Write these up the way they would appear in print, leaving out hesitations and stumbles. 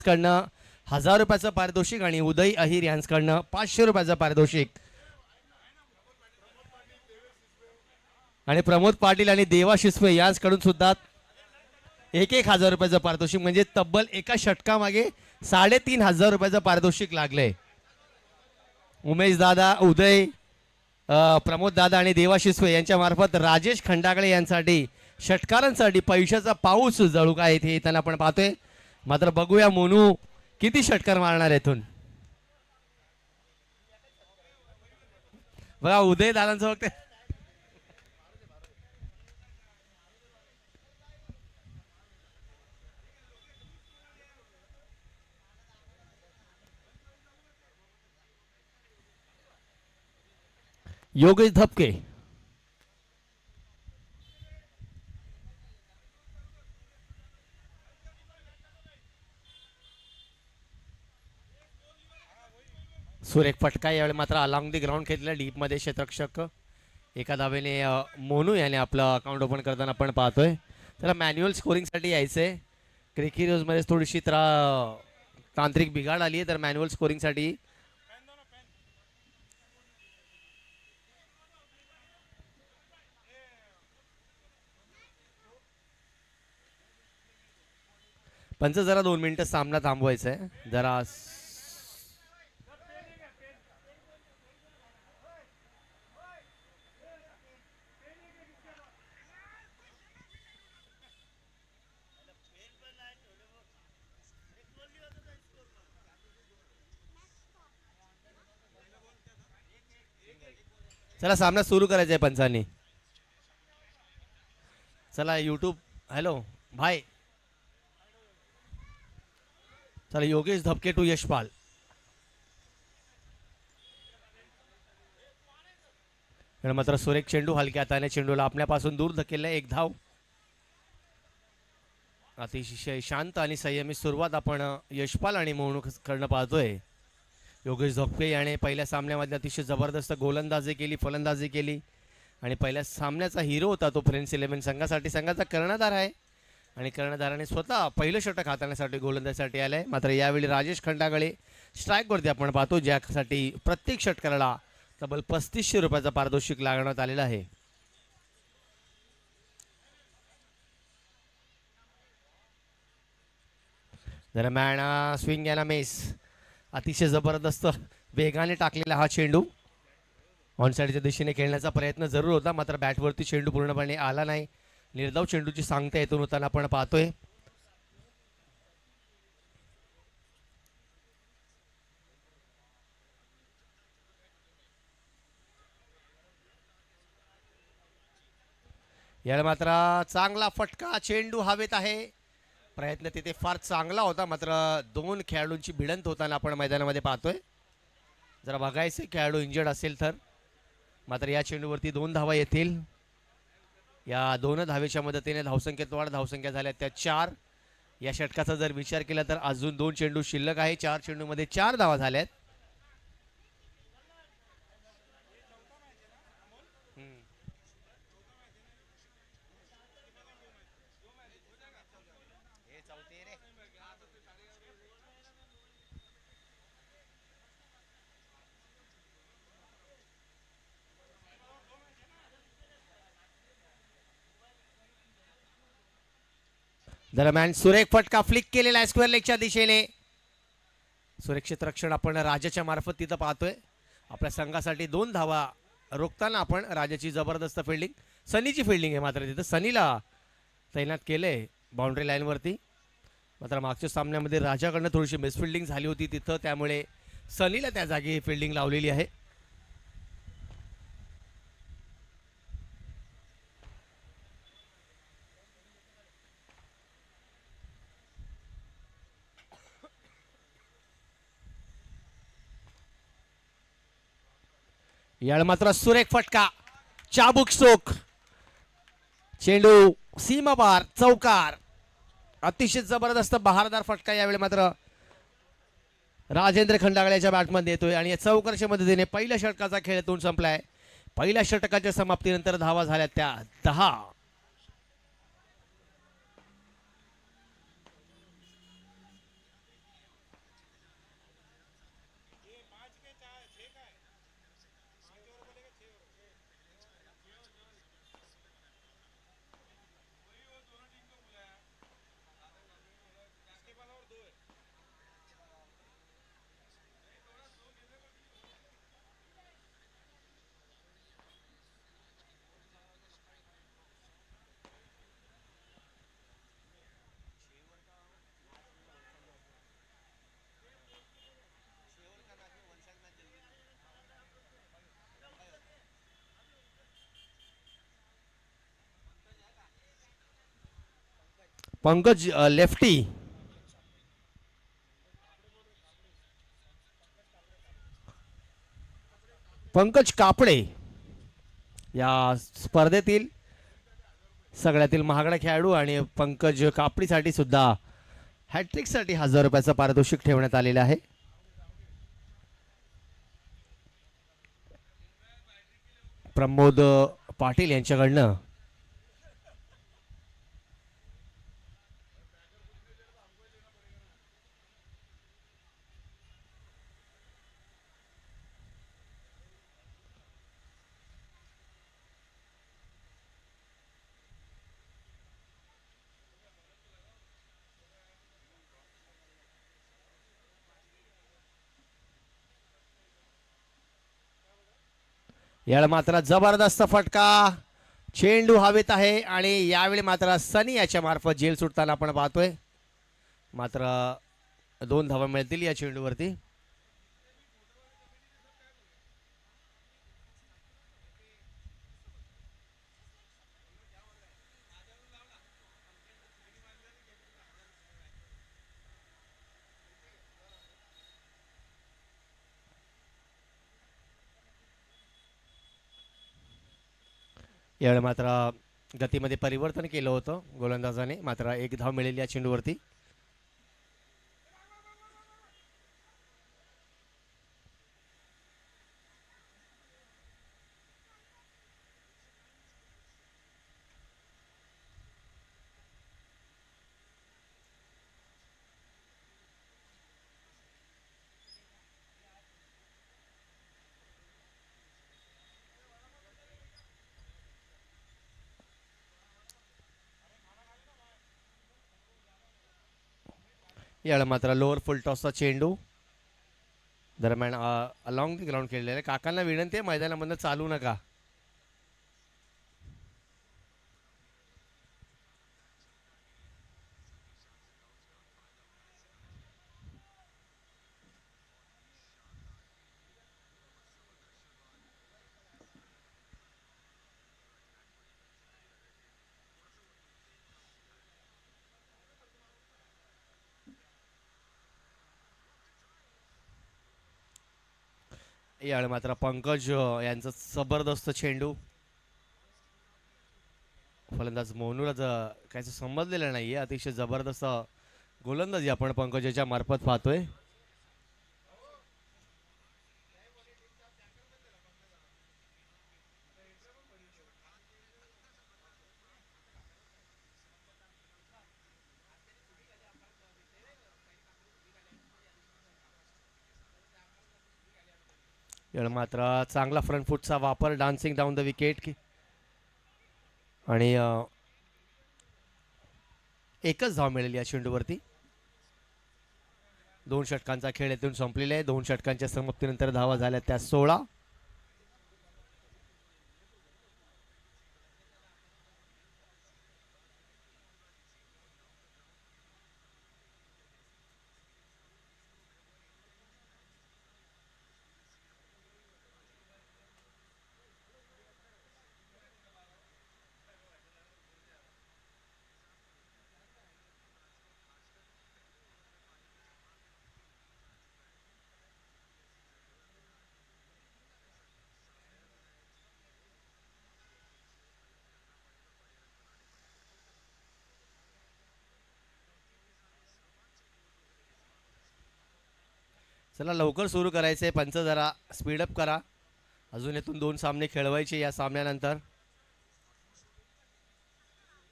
कडनं 1000 रुपयाचं पारितोषिक आणि उदय अहिर यांच्याकडनं 500 रुपयाचं पारितोषिक आणि प्रमोद पाटील आणि देवा शिसवे यांच्याकडून सुद्धा 1000 रुपयाचं पारितोषिक म्हणजे तब्बल एका षटकामागे 3500 रुपयाचं पारितोषिक लागलंय. उमेश दादा, उदय, प्रमोद दादा आणि देवा शिसवे यांच्या मार्फत राजेश खंडागळे यांसाठी षटकारांसाठी पैशाचा पाऊस जळू काय इथे येताना आपण पाहतोय. मात्र बघूया मोनू किती षटकार मारणार इथून. बघा उदय दादांचं वक्त योगेश धपके, सुरेख फटका यावेळी मात्र अलॉंग दी ग्राउंड खेळलेला डीप मध्ये क्षेत्ररक्षक एका धावेने मोनू याने आपलं अकाउंट ओपन करताना आपण पाहतोय. त्याला मॅन्युअल स्कोरिंगसाठी यायचंय. क्रिकेट मध्ये थोडीशी तांत्रिक बिघाड आली आहे तर मॅन्युअल स्कोरिंगसाठी पंच जरा 2 मिनिटं सामना थांबवायचा आहे जरा. चला सामना सुरू करायचा आहे पंचांनी. चला यूट्यूब हॅलो भाई. चला योगेश धपके टू यशपाल. मात्र सुरेख चेंडू हलक्या हाताने चेंडूला आपल्यापासून दूर धकेलला. 1 धाव. अतिशय शांत आणि संयमी सुरुवात आपण यशपाल आणि मोहनू करणं पाहतोय. योगेश धपके याने पहिल्या सामन्यामध्ये अतिशय जबरदस्त गोलंदाजी केली, फलंदाजी केली आणि पहिल्या सामन्याचा हिरो होता तो फ्रेंड्स 11 संघासाठी. संघाचा कर्णधार आहे आणि कर्णधाराने स्वतः पहिलं षटक हाताळण्यासाठी गोलंदाजीसाठी आलंय. मात्र यावेळी राजेश खंडागळे स्ट्राईकवरती आपण पाहतो ज्यासाठी प्रत्येक षटकाराला तब्बल 3500 रुपयाचा पारितोषिक लागण्यात आलेला आहे. दरम्यान स्विंग याला मेस अतिशय जबरदस्त वेगाने टाकलेला हा चेंडू ऑन साईडच्या दिशेने खेळण्याचा प्रयत्न जरूर होता मात्र बॅटवरती चेंडू पूर्णपणे आला नाही. निर्धाव चेंडूची सांगता येथून होताना आपण पाहतोय. याला मात्र चांगला फटका, चेंडू हवेत आहे. प्रयत्न तिथे फार चांगला होता मात्र 2 खेळाडूंची भिडंत होताना आपण मैदानामध्ये पाहतोय. जरा बघायचे खेळाडू इंजर्ड असेल तर. मात्र या चेंडूवरती 2 धावा येतील. या 2 धावेच्या मदतीने धावसंख्येत वाढ. धावसंख्या झाल्या त्या 4. या षटकाचा जर विचार केला तर अजून 2 चेंडू शिल्लक आहे. 4 चेंडूमध्ये 4 धावा झाल्यात. दरम्यान सुरेख फटका फ्लिक केलेला आहे स्क्वेअर लेगच्या दिशेने. सुरक्षित रक्षण आपण राजाच्या मार्फत तिथं पाहतोय. आपल्या संघासाठी 2 धावा रोखताना आपण राजाची जबरदस्त फिल्डिंग, सनीची फिल्डिंग आहे मात्र तिथं सनीला तैनात केलंय बाउंड्री लाईनवरती. मात्र मागच्या सामन्यामध्ये राजाकडनं थोडीशी मिसफिल्डिंग झाली होती तिथं त्यामुळे सनीला त्या जागी फिल्डिंग लावलेली आहे. याला मात्र सुरेख फटका, चाबुक स्ट्रोक, चेंडू सीमापार चौकार. अतिशय जबरदस्त बहारदार फटका यावेळी मात्र राजेंद्र खंडागळ्याच्या बॅटमध्ये येतोय आणि या चौकारच्या मदतीने पहिल्या षटकाचा खेळ इथून संपलाय. पहिल्या षटकाच्या समाप्तीनंतर धावा झाल्या त्या 10. पंकज लेफ्टी. पंकज कापडे या स्पर्धेतील सगळ्यातील महागडा खेळाडू आणि पंकज कापडीसाठी सुद्धा हॅट्रिकसाठी 1000 रुपयाचं पारितोषिक ठेवण्यात आलेलं आहे. प्रमोद पाटील यांच्याकडनं याला मात्र जबरदस्त फटका. चेंडू हवेत आहे आणि यावेळी मात्र सनी याच्या मार्फत झेल सुटताना आपण पाहतोय. मात्र 2 धावा मिळतील या चेंडूवरती. यावेळी मात्र गतीमध्ये परिवर्तन केलं होतं गोलंदाजाने. मात्र 1 धाव मिळेल या चेंडूवरती. यावेळी मात्र लोअर फुल टॉसचा चेंडू दरम्यान अलॉंग दी ग्राउंड खेळलेला आहे. काकांना विनंती आहे मैदानामधनं चालू नका. यावेळी मात्र पंकज यांचा जबरदस्त चेंडू. फलंदाज मोनूला काहीच समजलेलं नाहीये. अतिशय जबरदस्त गोलंदाजी आपण पंकजाच्या मार्फत पाहतोय. यावेळी मात्र चांगला फ्रंट फुटचा वापर. डान्सिंग डाऊन द विकेट आणि एकच धाव मिळेल या चेंडूवरती. 2 षटकांचा खेळ येथून संपलेला आहे. 2 षटकांच्या समाप्तीनंतर धावा झाल्या त्या 16. चला लवकर सुरू करायचंय. पंच जरा स्पीडअप करा. अजून इथून 2 सामने खेळवायचे या सामन्यानंतर.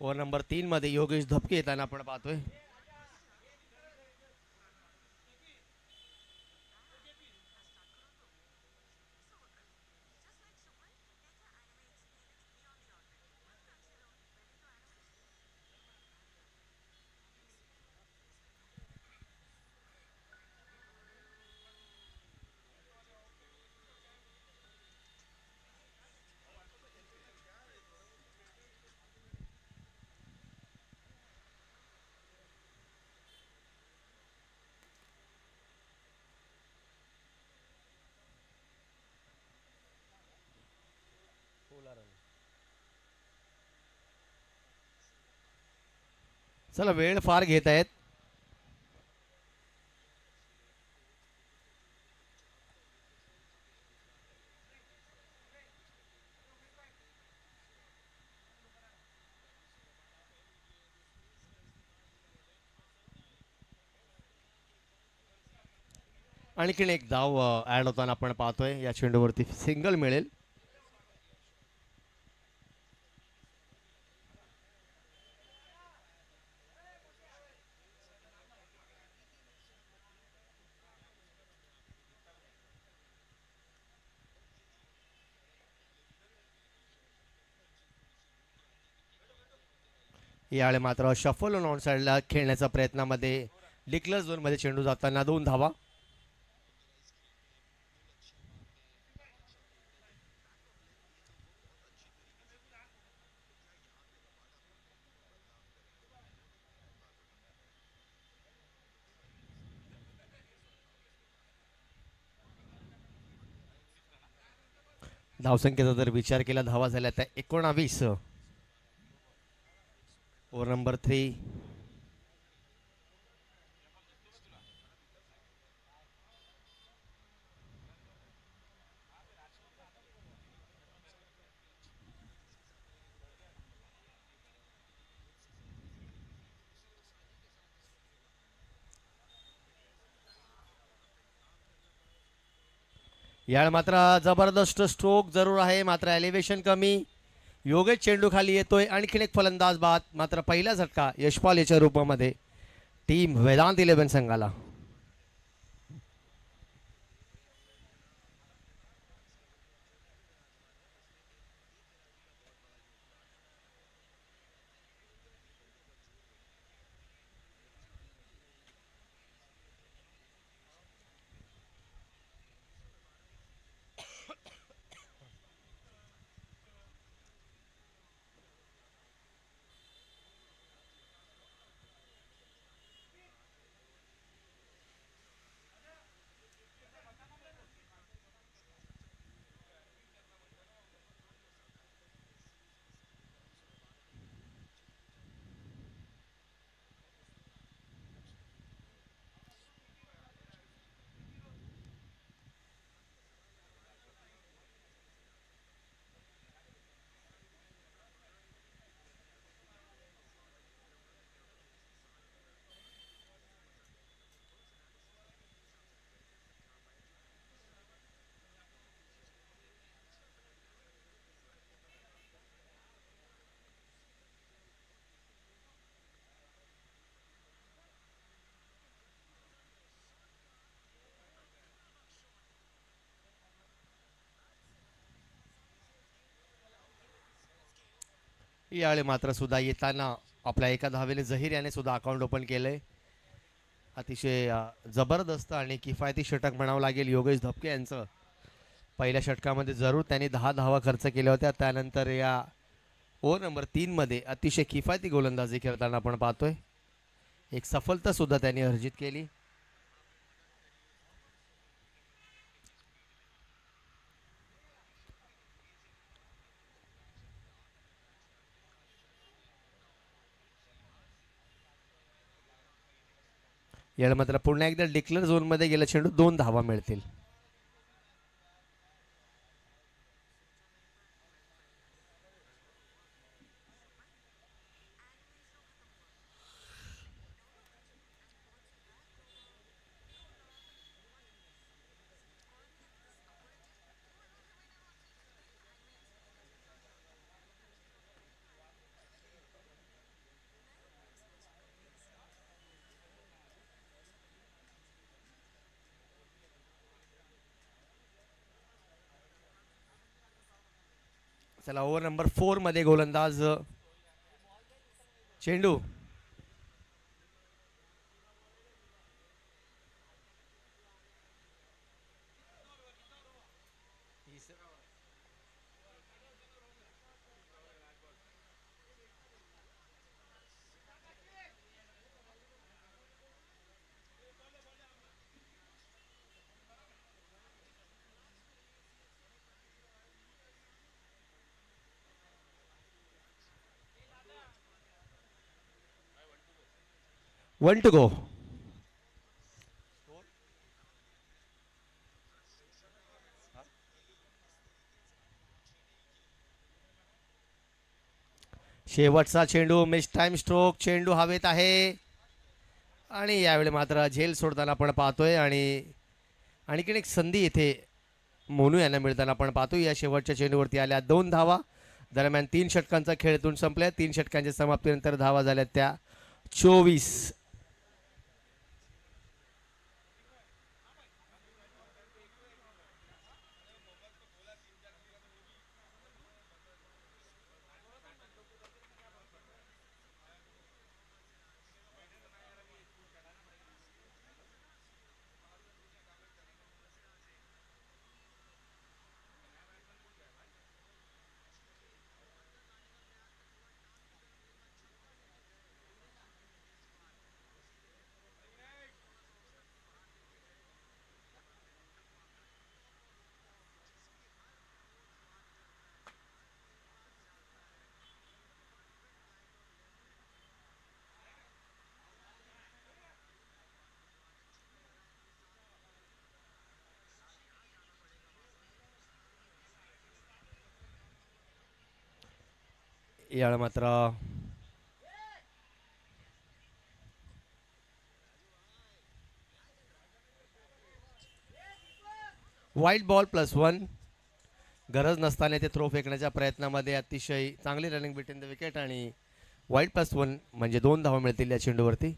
ओव्हर नंबर 3 मध्ये योगेश धपके येताना आपण पाहतोय. चला वेळ फार घेत आहेत. आणखीन एक धाव ऍड होताना आपण पाहतोय. या चेंडूवरती सिंगल मिळेल. यावेळी मात्र शफल ऑन साईडला खेळण्याच्या प्रयत्नामध्ये डिक्लर झोनमध्ये चेंडू जाताना 2 धावा. धावसंख्येचा जर विचार केला धावा झाल्या त्या 19. Over number 3. यावेळी मात्र जबरदस्त स्ट्रोक जरूर आहे, मात्र एलिव्हेशन कमी. योगेश चेंडू खाली येतोय. आणखीन एक फलंदाज बाद. मात्र पहिला झटका यशपाल याच्या रूपामध्ये टीम वेदांत 11 संघाला. यावेळी मात्र सुद्धा येताना आपल्या एका धावेने झहीर याने सुद्धा अकाउंट ओपन केलंय. अतिशय जबरदस्त आणि किफायती षटक म्हणावं लागेल योगेश धपके यांचं. पहिल्या षटकामध्ये जरूर त्यांनी 10 धावा खर्च केल्या होत्या. त्यानंतर या ओव्हर नंबर 3 मध्ये अतिशय किफायती गोलंदाजी खेळताना आपण पाहतोय. एक सफलता सुद्धा त्यांनी अर्जित केली. याला मात्र पुन्हा एकदा डिक्लेअर झोनमध्ये गेला चेंडू 2 धावा मिळतील. चला ओव्हर नंबर 4 मध्ये गोलंदाज चेंडू 1 to go. शेवटचा चेंडू मिस टाइम स्ट्रोक. चेंडू हवेत आहे आणि यावेळी मात्र झेल सोडताना आपण पाहतोय आणि आणखीन एक संधी इथे मोनू यांना मिळताना आपण पाहतो. या शेवटच्या चेंडूवरती आल्या 2 धावा. दरम्यान 3 षटकांचा खेळतून संपल्या. 3 षटकांच्या समाप्तीनंतर धावा झाल्या त्या 24. यावेळी मात्र वाईट बॉल +1. गरज नसताना ते थ्रो फेकण्याच्या प्रयत्नामध्ये अतिशय चांगली रनिंग बिटवीन द विकेट आणि वाईट +1 म्हणजे 2 धावा मिळतील या चेंडूवरती.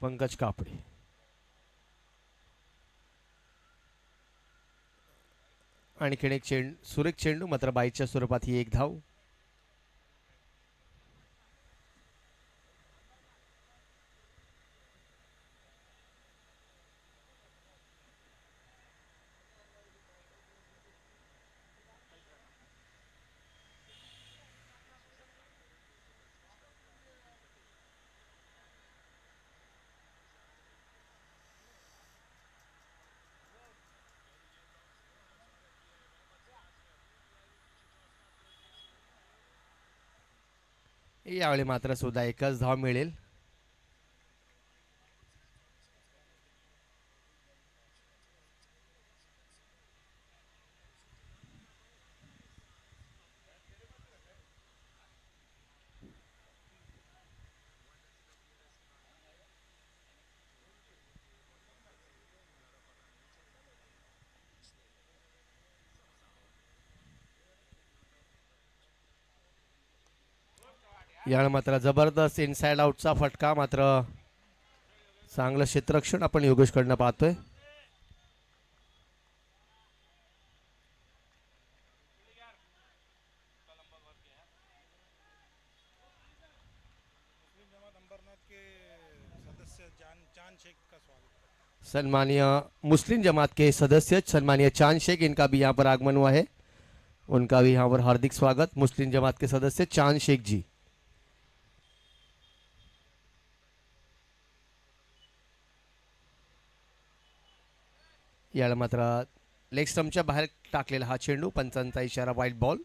पंकज कापडे. आणखीन एक सुरेख चेंडू मात्र बाईच्या स्वरूपात ही एक धाव. यावेळी मात्र सुद्धा एकच धाव मिळेल. यावेळी मात्र जबरदस्त इनसाइड आउटचा फटका. मात्र चांगलं क्षेत्ररक्षण आपण योगेशकडनं पाहतोय. सम्मानीय मुस्लिम जमात के सदस्य सम्मानीय चांद शेख, इनका भी यहाँ पर आगमन हुआ है. उनका भी यहाँ पर हार्दिक स्वागत. मुस्लिम जमात के सदस्य चांद शेख जी. याला मात्र लेग स्टंपच्या बाहेर टाकलेला हा चेंडू. पंचांचा इशारा वाईट बॉल.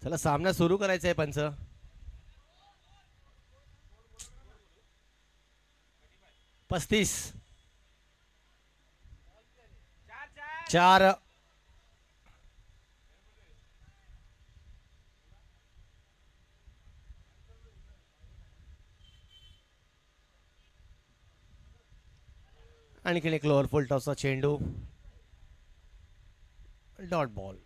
चला सामना सुरू करायचा आहे पंच. पस्तीस 4. आणखीन एक लोअर फुल टॉसचा चेंडू. Dot ball.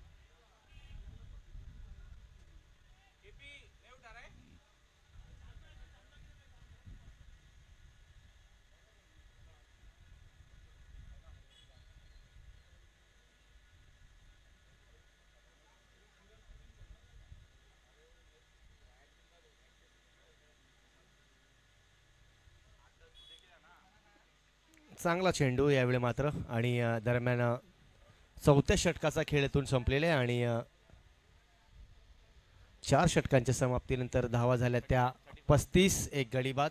चांगला चेंडू यावेळी मात्र. आणि दरम्यान चौथ्या षटकाचा खेळ इथून संपलेला आहे. आणि 4 षटकांच्या समाप्तीनंतर धावा झाल्या त्या 35. एक गडी बाद.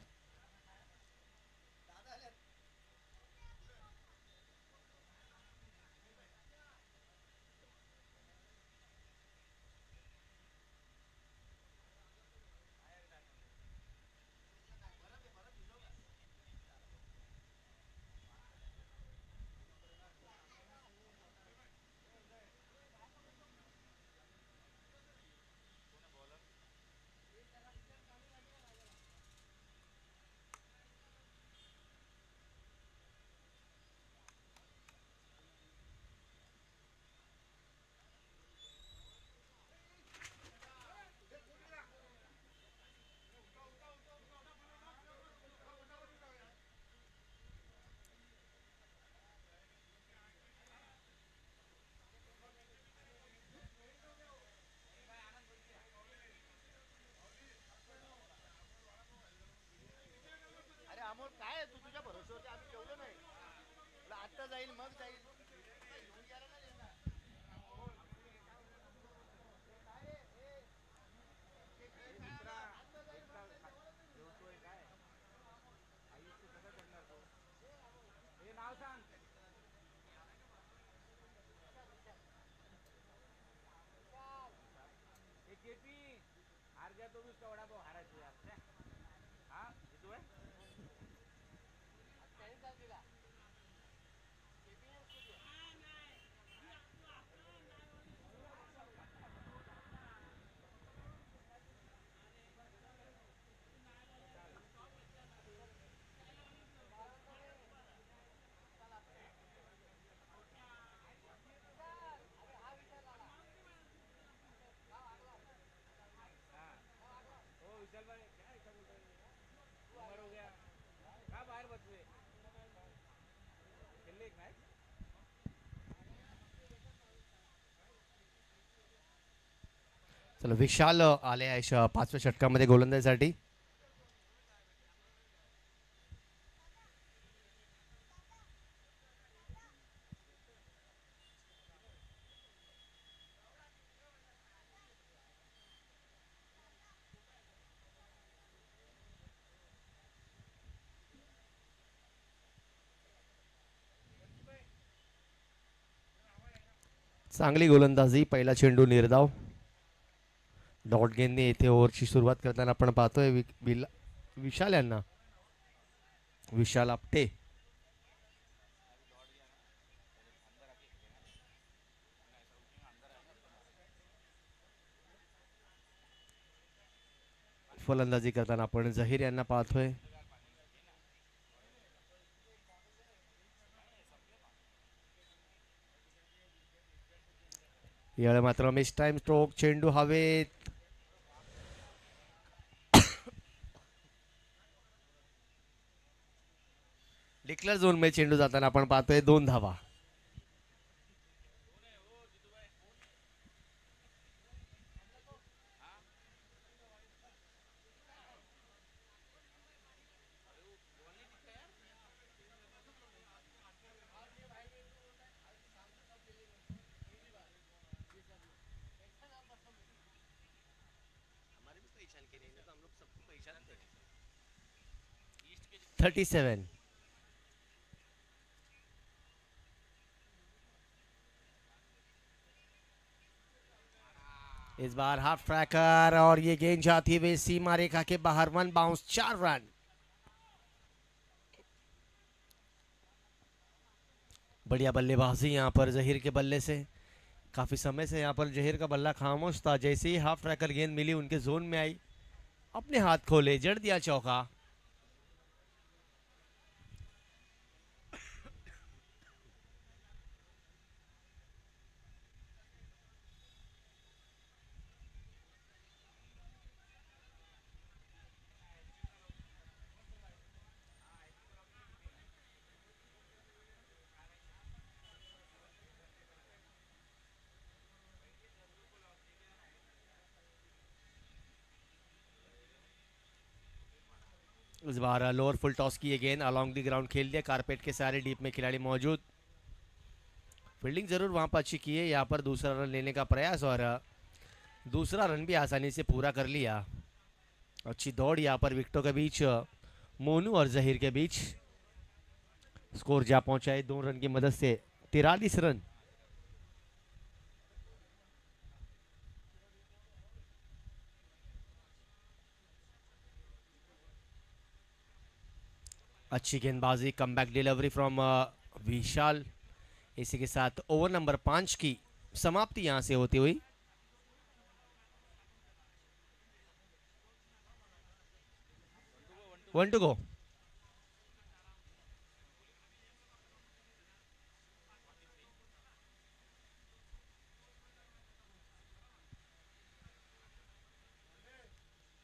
चला विशाल आले आहे 5व्या षटकामध्ये गोलंदाजीसाठी. चांगली गोलंदाजी. पहिला चेंडू निर्धाव. डॉट गेंदने येथे ओव्हरची सुरुवात करताना आपण पाहतोय विशाल यांना. विशाल आपटे. फलंदाजी करताना आपण झहीर यांना पाहतोय. यावेळी मात्र मिस टाइम स्ट्रोक. चेंडू हवेत. डिक्लेअर झोन मध्ये चेंडू जाताना आपण पाहतोय 2 धावा. थर्टी 37. इस बार हाफ ट्रैकर और ये गेंद जाती हुई सीमा रेखा के बाहर, 1 बाउंस, 4 रन। बढ़िया बल्लेबाजी यहाँ पर जहीर के बल्ले से। काफी समय से यहाँ पर जहीर का बल्ला खामोश था, जैसे ही हाफ ट्रैकर गेंद मिली उनके जोन में आई, अपने हाथ खोले, जड़ दिया चौका। इस बार लोअर फुल टॉस की ये गेंद अलॉन्ग द ग्राउंड खेल दिया, कारपेट के सारे डीप में खिलाड़ी मौजूद। फील्डिंग जरूर वहां पर अच्छी की है, यहाँ पर दूसरा रन लेने का प्रयास और दूसरा रन भी आसानी से पूरा कर लिया। अच्छी दौड़ यहाँ पर विकेटों के बीच, मोनू और जहीर के बीच। स्कोर जा पहुंचा है 2 रन की मदद से, 43 रन। अच्छी गेंदबाजी, कमबैक डिलीवरी फ्रॉम विशाल। इसी के साथ ओवर नंबर 5 की समाप्ति यहां से होती हुई। One to go.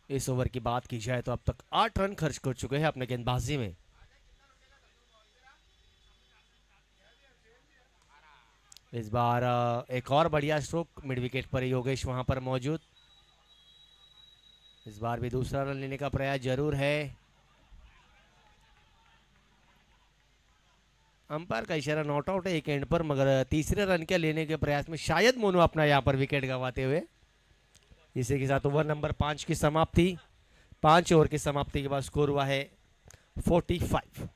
इस ओवर की बात की जाए तो अब तक 8 रन खर्च कर चुके हैं अपने गेंदबाजी में। इस बार एक और बढ़िया स्ट्रोक मिड विकेट पर योगेश वहां पर मौजूद। इस बार भी दूसरा रन लेने का प्रयास जरूर है। अंपायर का इशारा नॉट आउट है एक एंड पर, मगर तीसरे रन के लेने के प्रयास में शायद मोनू अपना यहाँ पर विकेट गंवाते हुए। इसी के साथ ओवर नंबर 5 की समाप्ति। 5 ओवर की समाप्ति के बाद स्कोर हुआ है 45।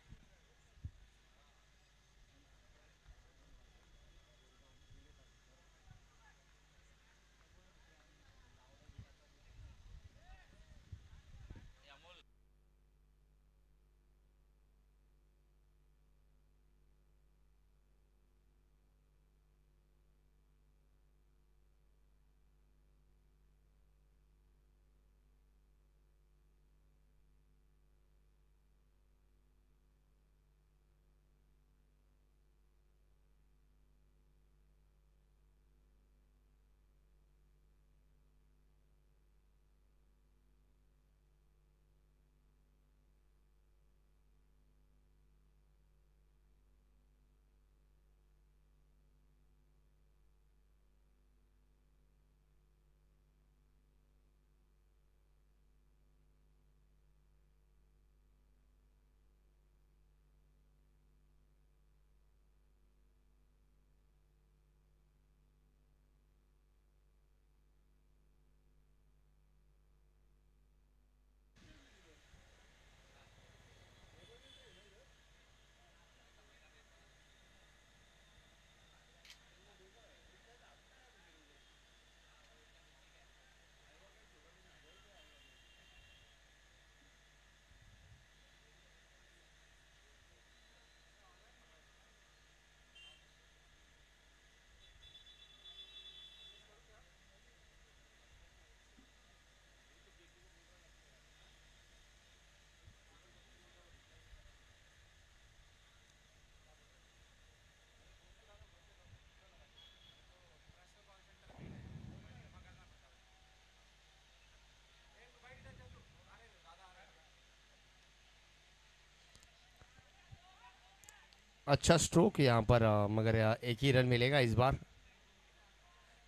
अच्छा स्ट्रोक यहाँ पर, मगर एक ही रन मिलेगा इस बार।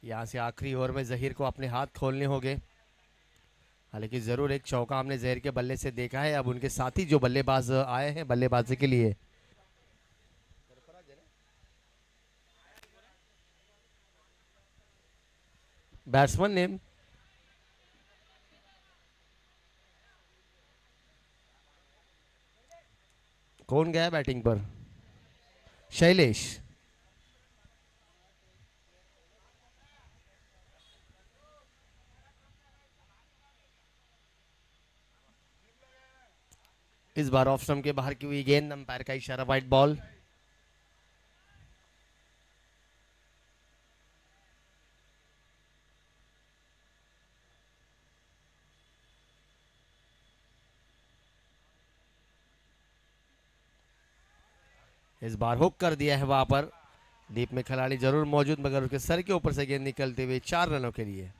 यहाँ से आखिरी ओवर में जहीर को अपने हाथ खोलने होंगे। हालांकि जरूर एक चौका हमने जहीर के बल्ले से देखा है। अब उनके साथी जो बल्लेबाज आए हैं बल्लेबाजी के लिए, बैट्समैन नेम कौन गया बैटिंग पर? शैलेश। इस बार ऑफ स्टंप के बाहर की हुई गेंद, अंपायर का इशारा वाइट बॉल। इस बार हुक कर दिया है वहां पर, डीप में खिलाड़ी जरूर मौजूद मगर उसके सर के ऊपर से गेंद निकलते हुए 4 रनों के लिए।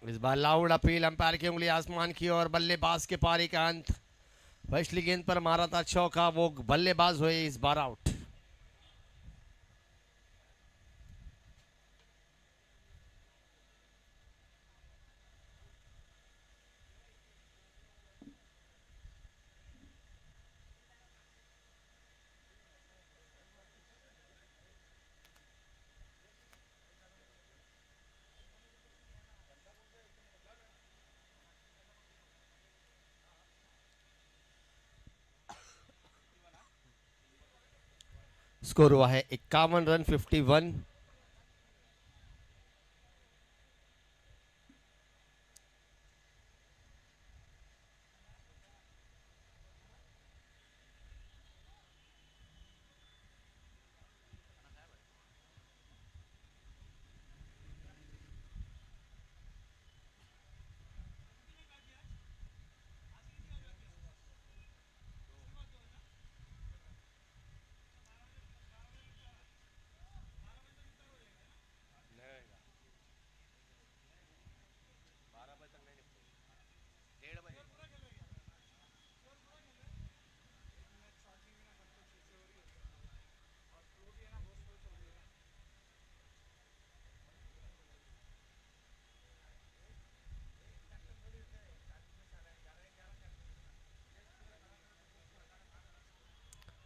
इस बार लाउड अपील, अंपायर की उंगली आसमान की और बल्लेबाज के पारी का अंत। पिछली गेंद पर मारा था चौका, वो बल्लेबाज हुए इस बार आउट। स्कोर हुआ है 51 रन 51।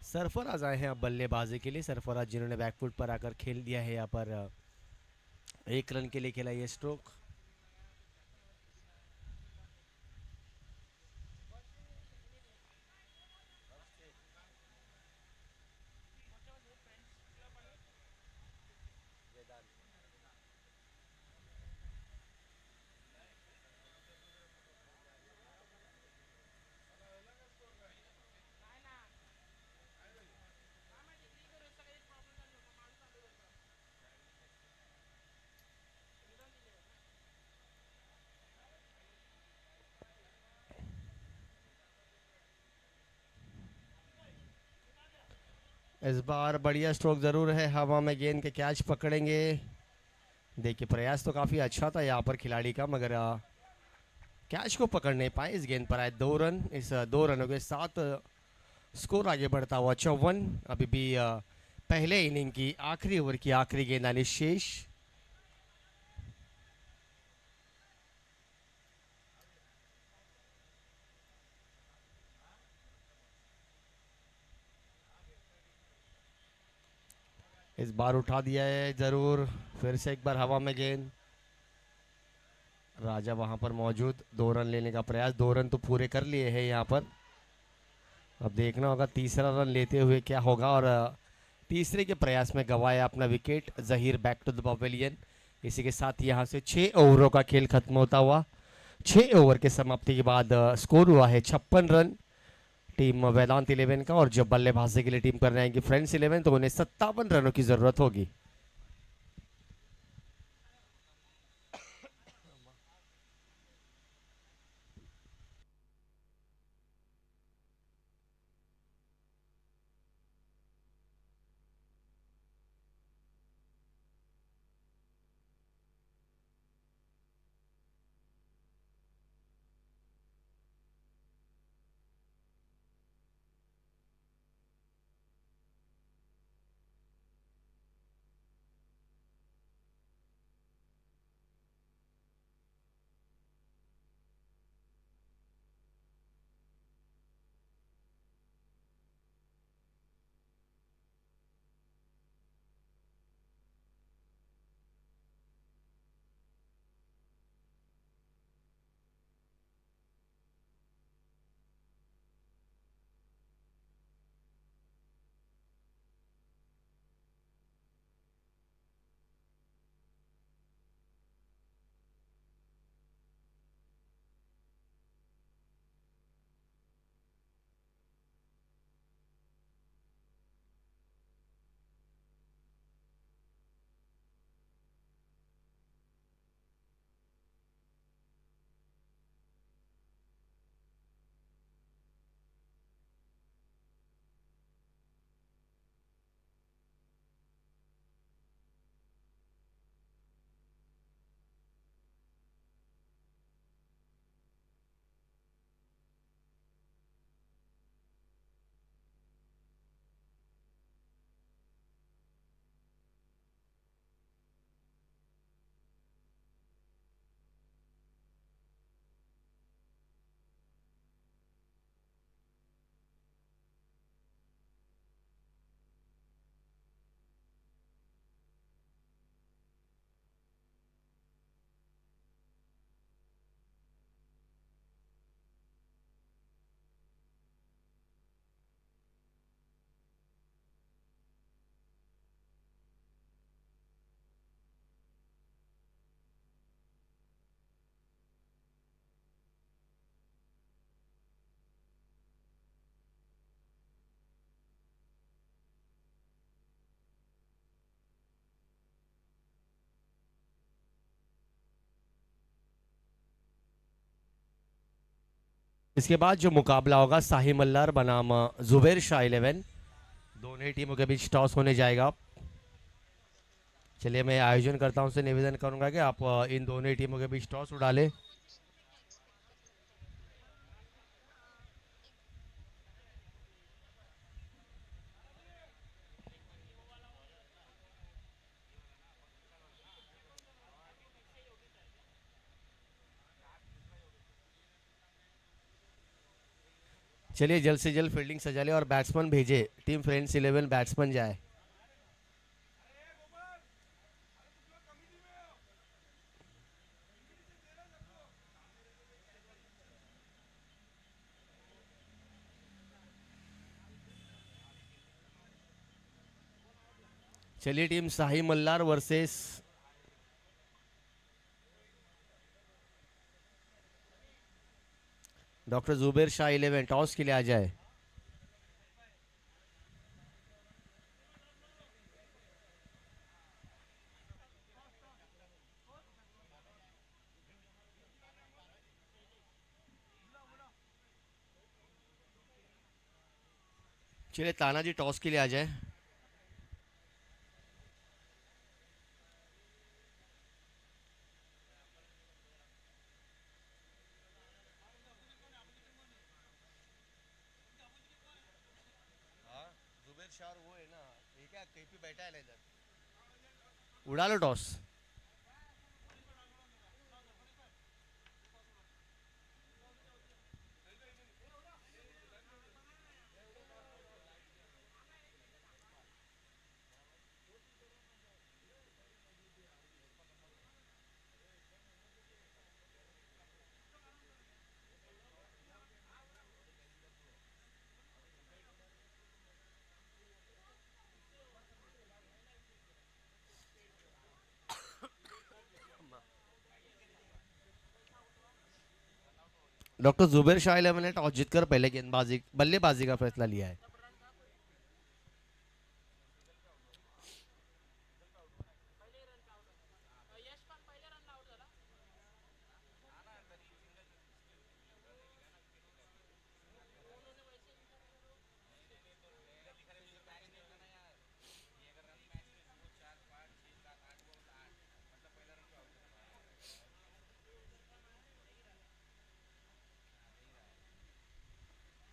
सरफराज आए हैं अब बल्लेबाजी के लिए। सरफराज जिन्होंने बैकफुट पर आकर खेल दिया है यहाँ पर, 1 रन के लिए खेला ये स्ट्रोक। इस बार बढ़िया स्ट्रोक जरूर है, हवा में गेंद के कैच पकड़ेंगे। देखिए प्रयास तो काफी अच्छा था यहाँ पर खिलाड़ी का, मगर कैच को पकड़ नहीं पाए। इस गेंद पर आए 2 रन। इस 2 रनों के साथ स्कोर आगे बढ़ता हुआ 54। अभी भी पहले इनिंग की आखिरी ओवर की आखिरी गेंद आनी शेष। इस बार उठा दिया है जरूर, फिर से एक बार हवा में गेंद। राजा वहां पर मौजूद, 2 रन लेने का प्रयास। 2 रन तो पूरे कर लिए हैं यहाँ पर। अब देखना होगा तीसरा रन लेते हुए क्या होगा। और तीसरे के प्रयास में गंवाया अपना wicket Zaheer, back to the pavilion. इसी के साथ यहाँ से 6 ओवरों का खेल खत्म होता हुआ। 6 ओवर के समाप्ति के बाद स्कोर हुआ है 56 रन टीम वेदांत 11 का। और जब बल्लेबाजी के लिए टीम करने आएंगे फ्रेंड्स 11 तो उन्हें 57 रनों की जरूरत होगी। इसके बाद जो मुकाबला होगा शाही मल्लार बनाम जुबैर शाह 11, दोनों ही टीमों के बीच टॉस होने जाएगा। चलिए मैं आयोजन करता हूं से निवेदन करूंगा कि आप इन दोनों ही टीमों के बीच टॉस उड़ा ले। चलिए जल्द से जल्द फील्डिंग सजा ले और बैट्समैन भेजे, टीम फ्रेंड्स 11 बैट्समैन जाए। चलिए team Shahi Mallar versus doctor Zubair Shah 11, toss के लिए आ जाए। चलिए तानाजी टॉस के लिए आ जाए। जुबैर शाह वो है ना, ये क्या कहीं पे बैठा है ना इधर, उड़ा लो टॉस। डॉक्टर जुबैर शाह 11 ने टॉस जीतकर पहले गेंदबाजी बल्लेबाजी का फैसला लिया है।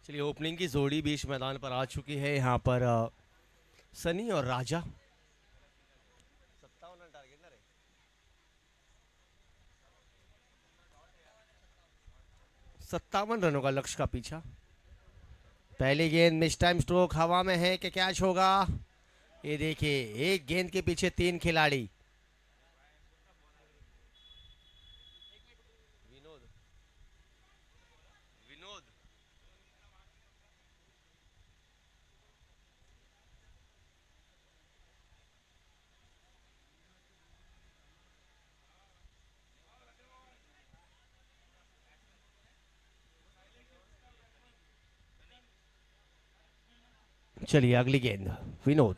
चलिए ओपनिंग की जोड़ी बीच मैदान पर आ चुकी है यहाँ पर सनी और राजा। 57 रनों का लक्ष्य का पीछा। पहली गेंद मिस टाइम स्ट्रोक हवा में है कि कैच होगा। ये देखिए एक गेंद के पीछे 3 खिलाड़ी। विनोद विनोद चलिए अगली गेंद विनोद।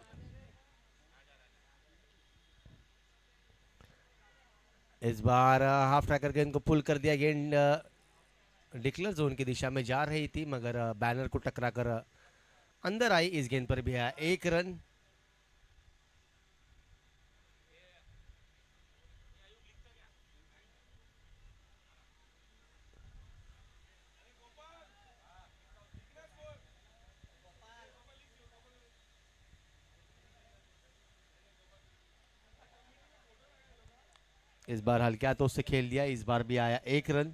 इस बार हाफ ट्रैकर गेंद को पुल कर दिया। गेंद डिक्लेयर जोन की दिशा में जा रही थी मगर बैनर को टकरा कर अंदर आई। इस गेंद पर भी आया 1 रन। इस बार हल्के हाथों से खेल दिया। इस बार भी आया 1 रन।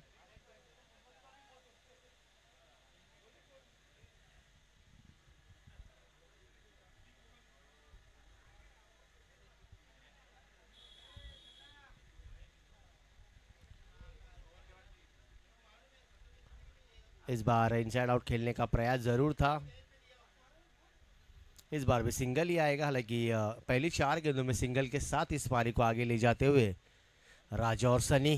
इस बार इनसाइड आउट खेलने का प्रयास जरूर था। इस बार भी सिंगल ही आएगा। हालांकि पहली 4 गेंदों में सिंगल के साथ इस पारी को आगे ले जाते हुए राजा और सनी।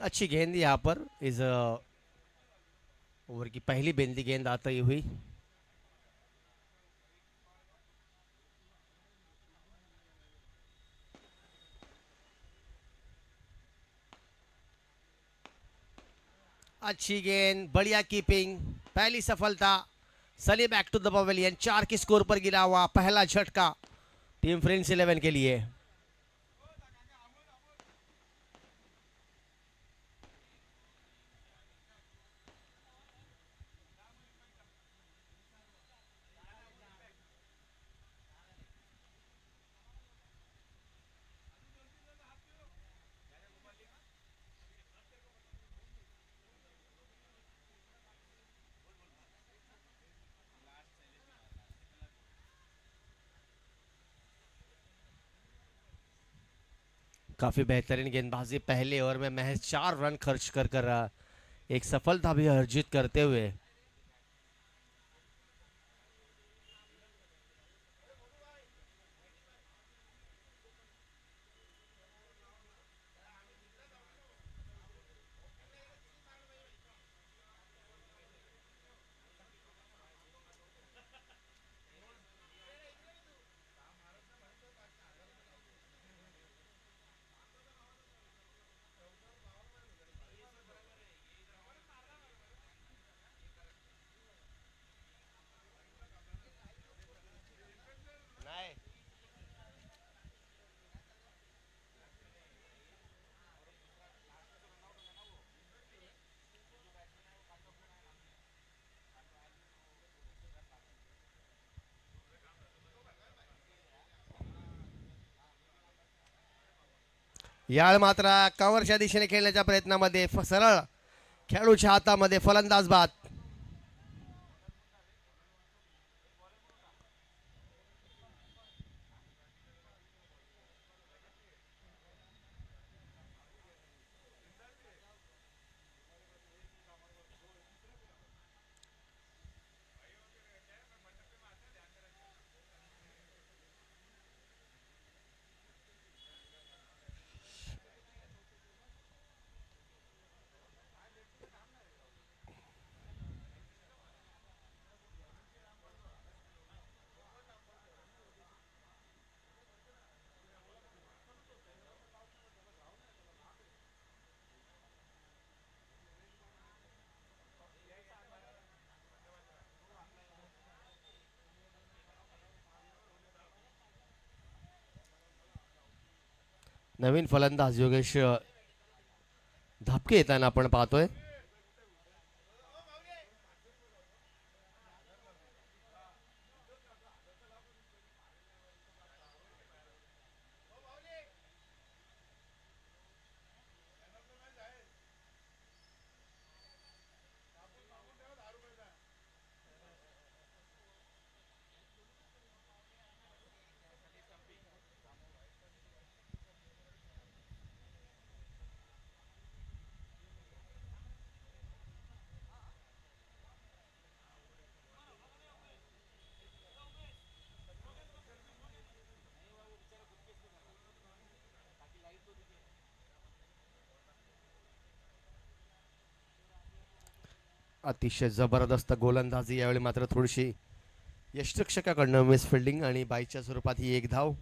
अच्छी गेंद यहाँ पर इस ओवर की पहली बेंदी गेंद आती हुई। अच्छी गेंद, बढ़िया कीपिंग, पहली सफलता। सली बैक टू द पवेलियन, 4 के स्कोर पर गिरा हुआ पहला झटका टीम फ्रेंड्स 11 के लिए। काफी बेहतरीन गेंदबाजी, पहले ओवर में महज 4 रन खर्च कर एक सफलता भी अर्जित करते हुए। यावेळी मात्र कव्हरच्या दिशेने खेळण्याच्या प्रयत्नामध्ये सरळ खेळूच्या हातामध्ये फलंदाज बाद। नवीन फलंदाज योगेश धापके येताना आपण पाहतोय। अतिशय जबरदस्त गोलंदाजी, यावेळी मात्र थोडीशी यष्टिरक्षकाकडनं मिस फिल्डिंग आणि बाईच्या स्वरूपात ही एक धाव।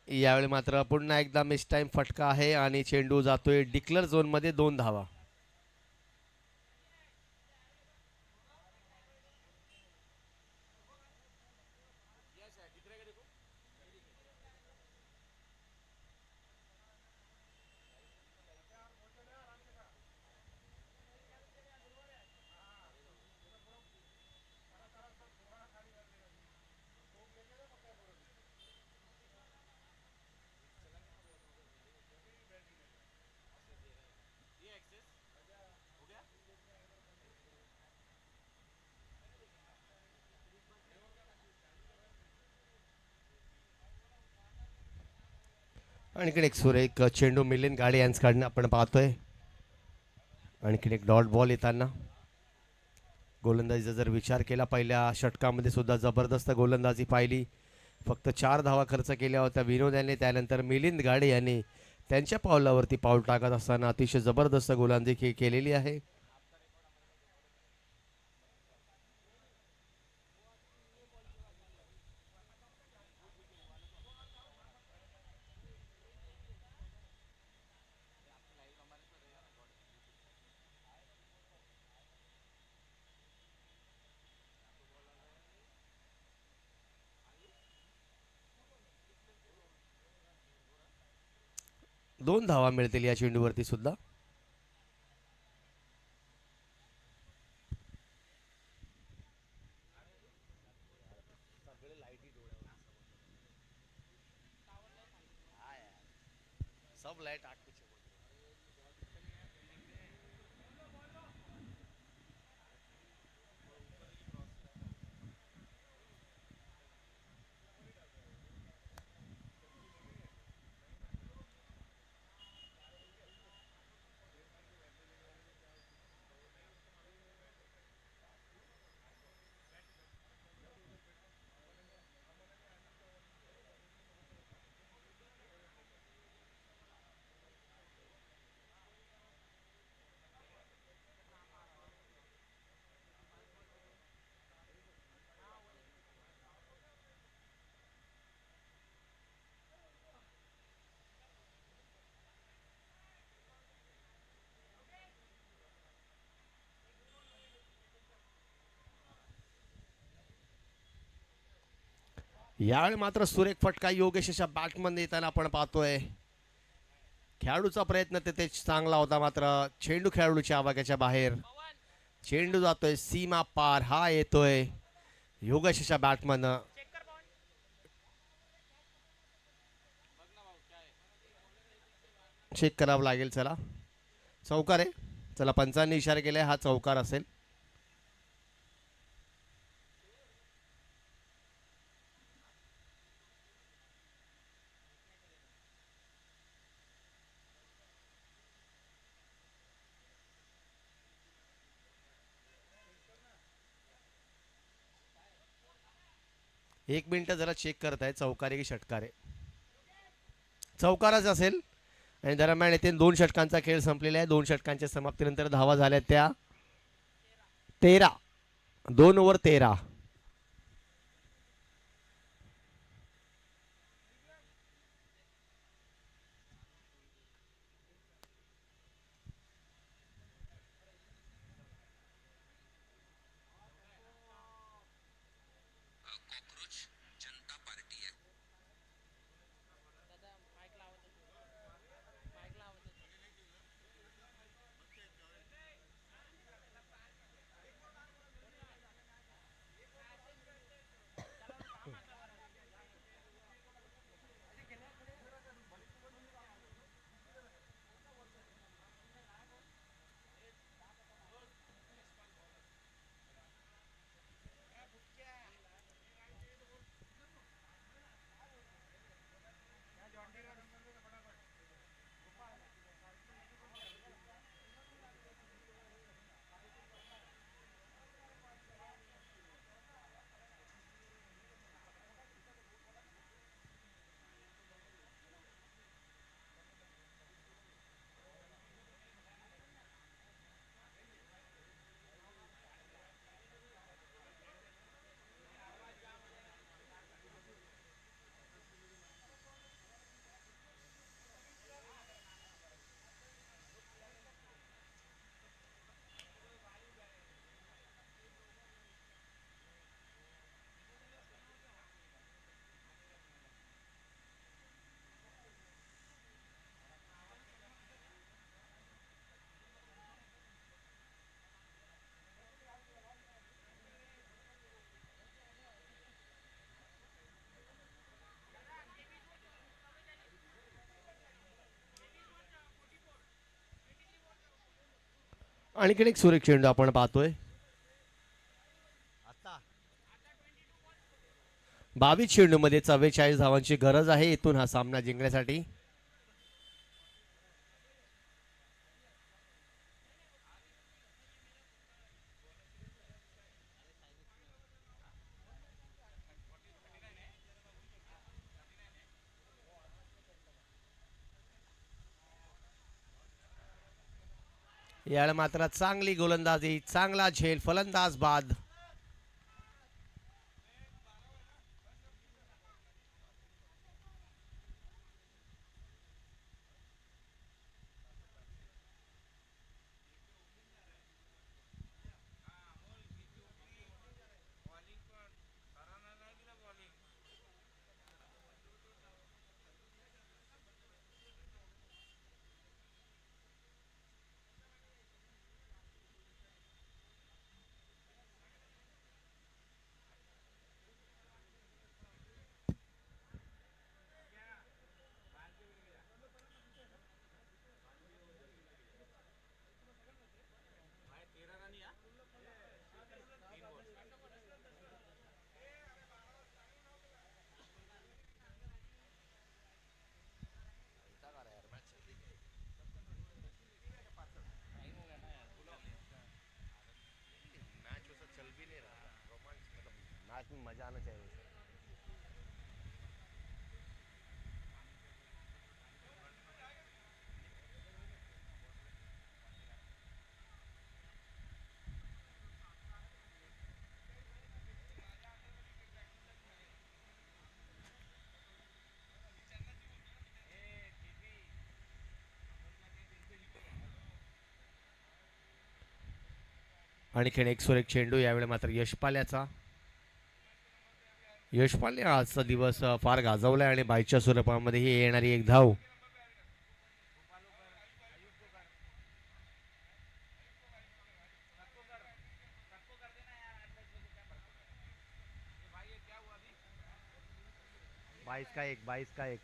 यावेळी मात्र पुन्हा एकदा मिस टाइम फटका आहे आणि चेंडू जातोय डिक्लेअर झोन मध्ये, 2 धावा। आणखीन एक सुरेख चेंडू मिलिंद गाडे यांच्याकडनं आपण पाहतोय. आणखीन एक डॉट बॉल येताना. गोलंदाजीचा जर विचार केला पहिल्या षटकामध्ये सुद्धा जबरदस्त गोलंदाजी पाहिली. फक्त 4 धावा खर्च केल्या होत्या विनोद यांनी. त्यानंतर मिलिंद गाडे यांनी त्यांच्या पावलावरती पाऊल टाकत असताना अतिशय जबरदस्त गोलंदाजी केलेली आहे. दोन धावा मिळतील या चेंडूवरती सुद्धा. सब लाइट आग पीछे. यावेळी मात्र सुरेख फटका योगेशच्या बॅटमध्ये येताना आपण पाहतोय. खेळाडूचा प्रयत्न तिथे चांगला होता मात्र चेंडू खेळाडूच्या आवाक्याच्या बाहेर. चेंडू जातोय सीमा पार. हा येतोय योगेशच्या बॅटमधनं. चेक करावं लागेल. चला चौकार आहे. चला पंचांनी इशारा केलाय हा चौकार असेल. एक मिनिट जरा चेक करत आहे चौकार आहे की षटकार आहे. चौकारच असेल. आणि दरम्यान येथे 2 षटकांचा खेळ संपलेला आहे. 2 षटकांच्या समाप्तीनंतर धावा झाल्या त्या 13. 2 ओव्हर 13. आणखीन एक सुरेख चेंडू आपण पाहतोय. 22 चेंडूमध्ये 44 धावांची गरज आहे इथून हा सामना जिंकण्यासाठी. यावेळी मात्र चांगली गोलंदाजी, चांगला झेल, फलंदाज बाद. मजा आना चाहिए. आणखीन एक सुरेख चेंडू, यावेळी मात्र यशपाल्याचा. यशपालने आजचा दिवस फार गाजवलाय आणि बाईच्या स्वरूपामध्ये ही येणारी एक धाव. बाईस का एक, 22 का 1.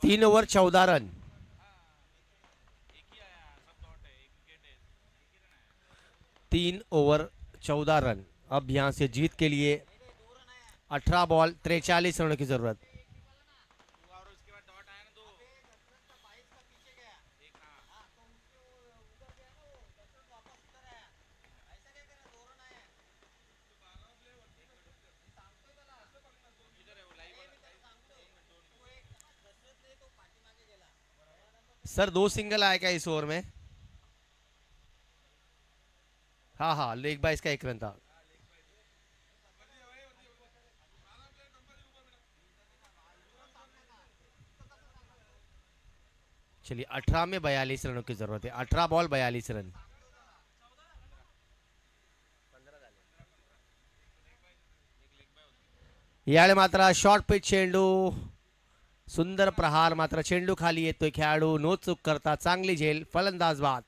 3 ओव्हर 14 रन. 3 over 14 run. अब यहाँ से जीत के लिए 18 बॉल 43 रनों की जरूरत. सर 2 सिंगल आया क्या इस ओवर में? हाँ हाँ, लेग बाय इसका 1 रन था. चलिए 18 में 42 रनों की जरूरत है. 18 बॉल 42 रन. यावेळी मात्र शॉर्ट पिच चेंडू, सुंदर प्रहार, मात्र चेंडू खाली येतोय. खेळाडू नो चूक करता चांगली झेल, फलंदाज बाद.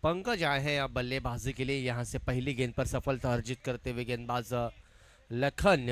पंकज आए हैं अब बल्लेबाजी के लिए. यहां से पहली गेंद पर सफलता अर्जित करते हुए गेंदबाज लखन.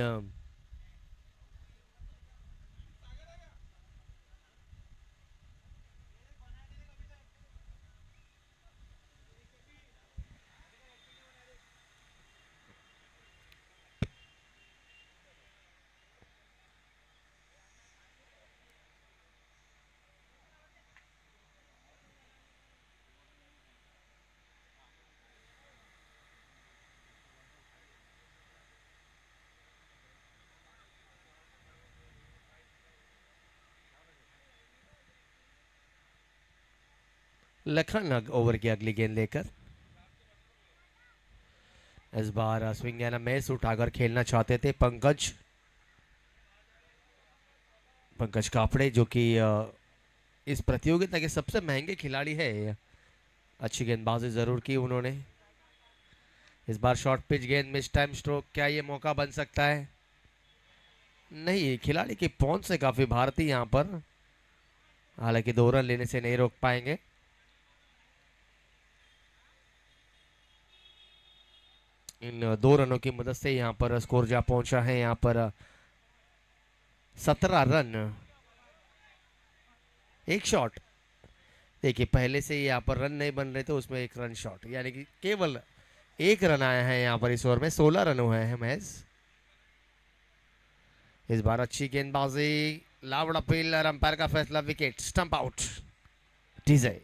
लखन ओवर की अगली गेंद लेकर। इस बार स्विंग एंड मिस उठाकर खेलना चाहते थे पंकज कापड़े, जो कि इस प्रतियोगिता के सबसे महंगे खिलाड़ी है। अच्छी गेंदबाजी जरूर की उन्होंने। इस बार शॉर्ट पिच गेंद, मिस टाइम स्ट्रोक, क्या ये मौका बन सकता है? नहीं, खिलाड़ी की पहुंच से काफी भारतीय यहां पर, हालांकि 2 रन लेने से नहीं रोक पाएंगे। इन 2 रनों की मदद से यहां पर स्कोर जा पहुंचा है यहां पर 17 रन। एक शॉट, देखिए पहले से यहाँ पर रन नहीं बन रहे थे, उसमें 1 रन शॉट, यानी कि केवल 1 रन आया है यहाँ पर इस ओवर में। 16 रन हुए हैं मैच। इस बार अच्छी गेंदबाजी, लाउड अपील, अंपायर का फैसला, wicket, stump out, DJ.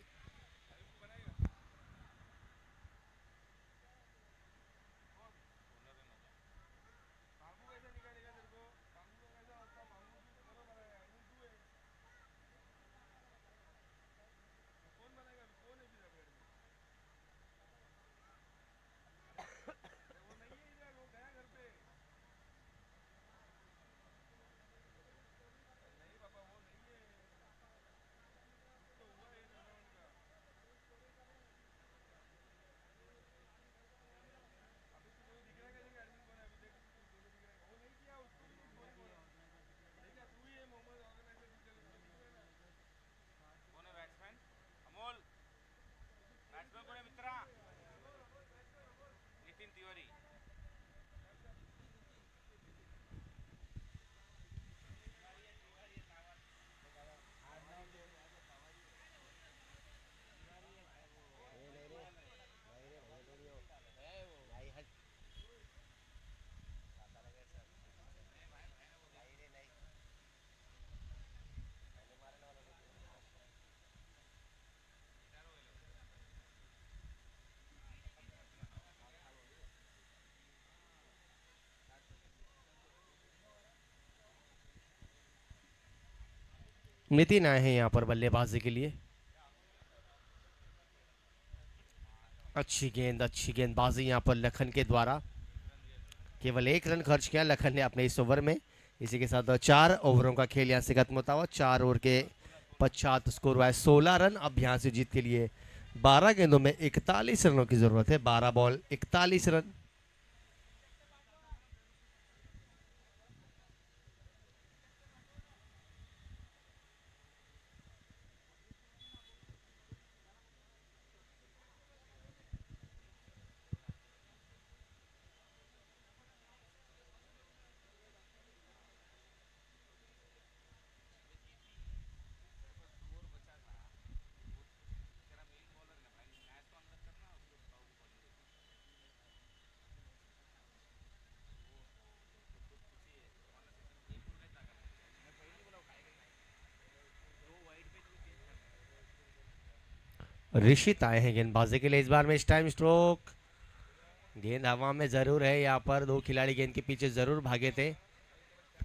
Nitin आए हैं यहाँ पर बल्लेबाजी के लिए। अच्छी गेंदबाजी यहाँ पर लखन के द्वारा। केवल 1 रन खर्च किया लखन ने अपने इस ओवर में। इसी के साथ 4 ओवरों का खेल यहाँ से खत्म होता हुआ। 4 ओवर के पश्चात स्कोर हुआ है 16 रन। अब यहाँ से जीत के लिए 12 गेंदों में 41 रनों की जरूरत है। 12 बॉल 41 रन। ऋषित आए हैं गेंदबाजी के लिए। इस बार में इस टाइम स्ट्रोक, गेंद हवा में जरूर है यहाँ पर। 2 खिलाड़ी गेंद के पीछे जरूर भागे थे,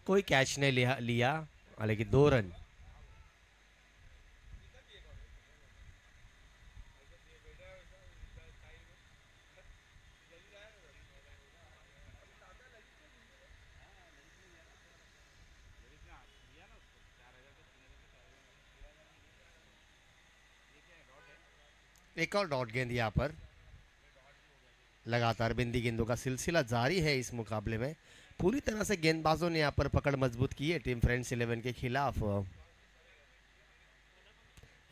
कोई कैच नहीं लिया, हालांकि 2 रन। एक और डॉट गेंद यहाँ पर। लगातार बिंदी गेंदों का सिलसिला जारी है इस मुकाबले में। पूरी तरह से गेंदबाजों ने यहाँ पर पकड़ मजबूत की है टीम फ्रेंड्स 11 के खिलाफ।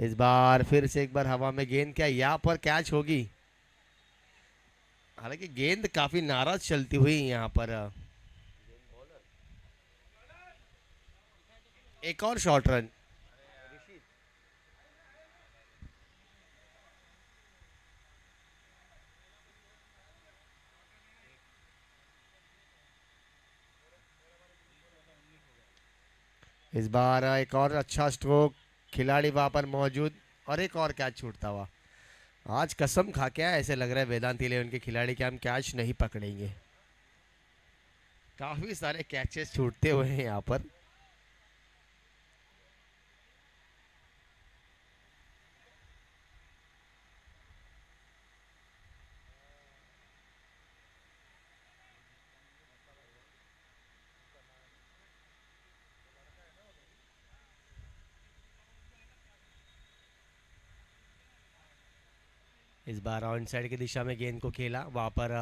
इस बार फिर से एक बार हवा में गेंद, क्या यहाँ पर कैच होगी? हालांकि गेंद काफी नाराज चलती हुई यहाँ पर। एक और शॉर्ट रन। इस बार एक और अच्छा स्ट्रोक, खिलाड़ी वहां पर मौजूद, और एक और कैच छूटता हुआ। आज कसम खा के ऐसे लग रहा है वेदांत इलेवन के खिलाड़ी कि हम कैच नहीं पकड़ेंगे। काफी सारे कैचेस छूटते हुए हैं यहाँ पर। इस बार ऑन साइड की दिशा में गेंद को खेला, वहाँ पर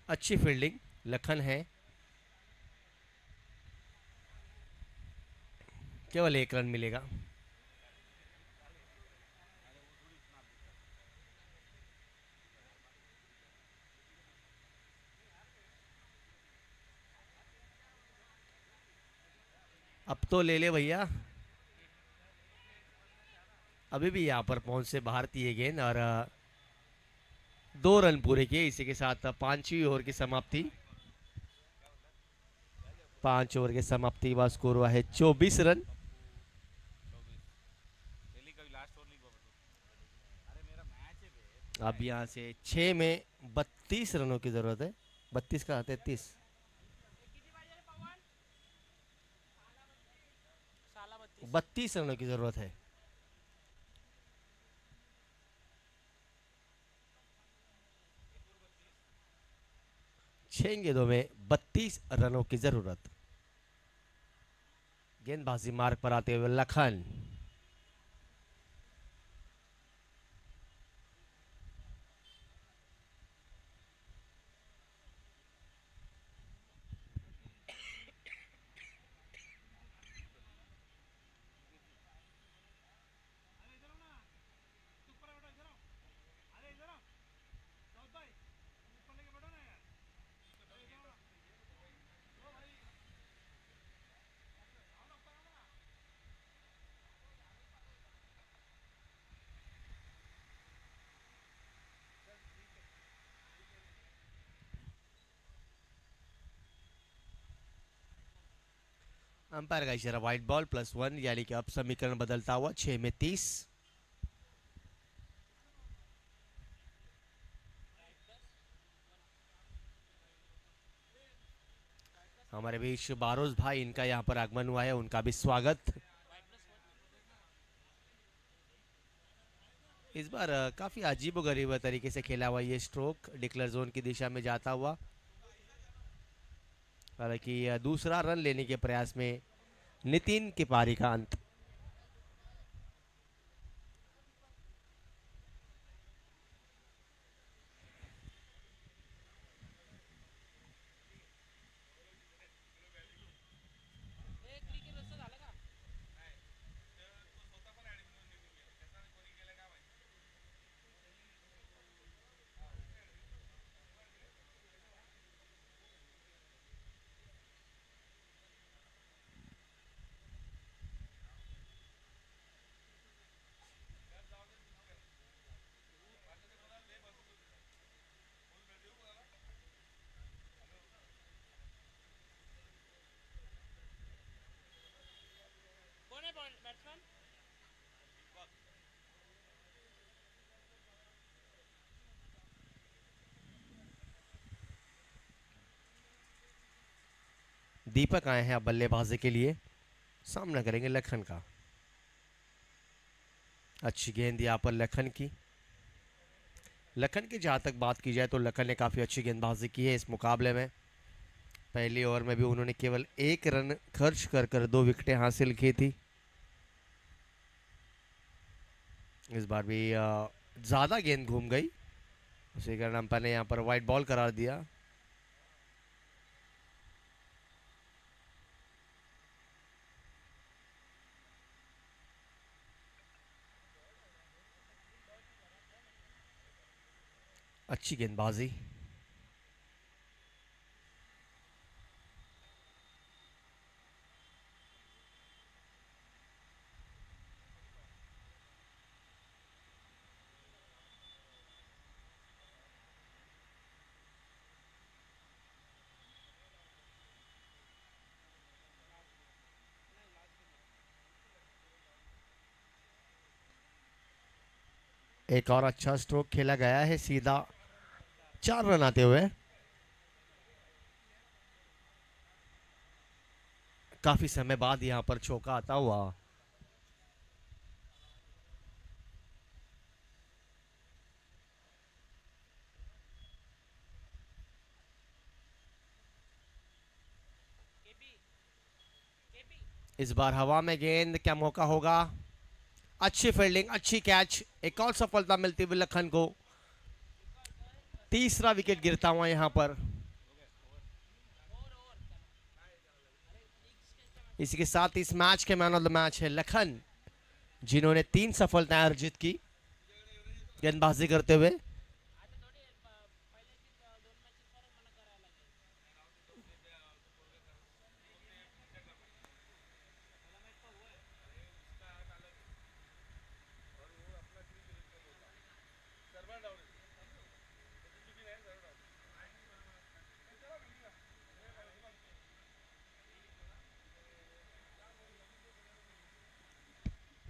अच्छी फील्डिंग लखन है। केवल 1 रन मिलेगा। अब तो ले ले भैया। अभी भी यहाँ पर पहुंच से बाहर थी ये गेंद और 2 रन पूरे किए। इसी के साथ 5वीं ओवर की समाप्ति। 5 ओवर की समाप्ति का स्कोर हुआ है 24 रन। अब यहाँ से 6 में 32 रनों की जरूरत है। 32 का 33। 32 रनों की जरूरत है। 6 गेंदों में 32 रनों की जरूरत। गेंदबाजी मार्ग पर आते हुए लखन। अंपायर का इशारा वाइट बॉल +1, यानी कि अब समीकरण बदलता हुआ 6 में 30। हमारे बीच बारोज भाई, इनका यहाँ पर आगमन हुआ है, उनका भी स्वागत। इस बार काफी अजीबोगरीब तरीके से खेला हुआ ये स्ट्रोक डिक्लेयर जोन की दिशा में जाता हुआ। हालांकि दूसरा रन लेने के प्रयास में नितिन की पारी का अंत। दीपक आए हैं अब बल्लेबाजी के लिए, सामना करेंगे लखन का। अच्छी गेंद यहाँ पर लखन की। लखन की जहाँ तक बात की जाए तो लखन ने काफ़ी अच्छी गेंदबाजी की है इस मुकाबले में। पहली ओवर में भी उन्होंने केवल 1 रन खर्च कर कर 2 विकेटें हासिल की थी। इस बार भी ज़्यादा गेंद घूम गई, उसी कारण अंपायर ने यहाँ पर वाइट बॉल करार दिया। अच्छी गेंदबाजी। एक और अच्छा स्ट्रोक खेला गया है, सीधा 4 रन आते हुए। काफी समय बाद यहाँ पर चौका आता हुआ। इस बार हवा में गेंद, क्या मौका होगा? अच्छी फील्डिंग, अच्छी कैच, एक और सफलता मिलती हुई लखन को। तीसरा विकेट गिरता हुआ यहाँ पर। इसी के साथ इस मैच के मैन ऑफ द मैच है लखन, जिन्होंने 3 सफलताएं अर्जित की गेंदबाजी करते हुए।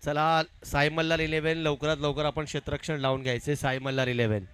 चला साई मल्हार 11 लवकरात लवकर आपण क्षेत्ररक्षण लावून घ्यायचे। साई मल्हार 11